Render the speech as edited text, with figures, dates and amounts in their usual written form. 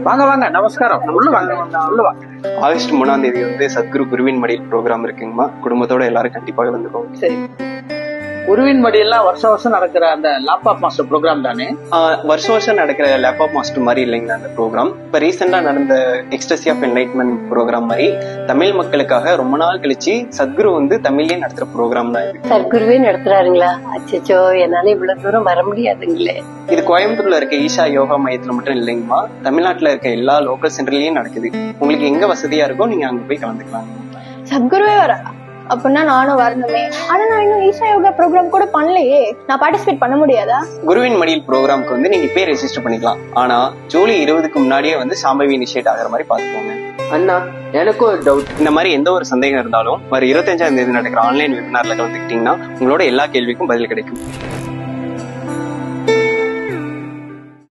வாங்க வாங்க, நமஸ்காரம். உள்ள வாங்க, உள்ள வாங்க. ஆகஸ்ட் 3 வந்து சத்குரு குருவின் மடியில் ப்ரோக்ராம் இருக்குங்கம்மா. குடும்பத்தோட எல்லாரும் கண்டிப்பாக வந்துருக்கோம். சரி, குருவின் மடியெல்லாம் வருஷம் வருஷம் நடக்கிற அந்த லேப்டாப் மாஸ்டர் ப்ரோக்ராம் தானே? வருஷம் வருஷம் நடக்கிற லேப்டாப் மாஸ்டர் மாதிரி இல்லைங்களா அந்த ப்ரோக்ராம். இப்ப ரீசெண்டா நடந்த எக்ஸ்டசி ஆஃப் என்லைட்மெண்ட் ப்ரோக்ராம் மாதிரி தமிழ் மக்களுக்காக ரொம்ப நாள் கழிச்சு சத்குரு வந்து தமிழ்லயே நடத்துற ப்ரோக்ராம் தான் இது. சத்குருவே நடத்துறாருங்களா? அச்சோ, என்னால இவ்வளவு தூரம் வர முடியாதுங்களே. இது கோயம்புத்தூர்ல இருக்க ஈஷா யோகா மையத்துல மட்டும் இல்லைங்கம்மா, தமிழ்நாட்டுல இருக்க எல்லா லோக்கல் சென்டர்லயும் நடக்குது. உங்களுக்கு எங்க வசதியா இருக்கோ நீங்க அங்க போய் கலந்துக்கலாம். சத்குருவே வர அப்படின்னா நானும் வரணுமே. ஆனா நான் இன்னும் ஈஷா யோகா ப்ரோக்ராம் கூட பண்ணலையே, நான் பார்ட்டிசிபேட் பண்ண முடியாதா? குருவின் மடியில் ப்ரோக்ராம்க்கு வந்து நீங்க பேர் ரெஜிஸ்டர் பண்ணிக்கலாம். ஆனா ஜூலை 20க்கு முன்னாடியே வந்து சாம்பவி இனிஷியேட் ஆகிற மாதிரி பாத்துக்கோங்க. அண்ணா, எனக்கும் ஒரு டவுட். இந்த மாதிரி எந்த ஒரு சந்தேகம் இருந்தாலும் வர 25ஆம் தேதி நடக்கிற ஆன்லைன் வெபினார்ல கலந்துக்கிட்டீங்கன்னா உங்களோட எல்லா கேள்விக்கும் பதில் கிடைக்கும்.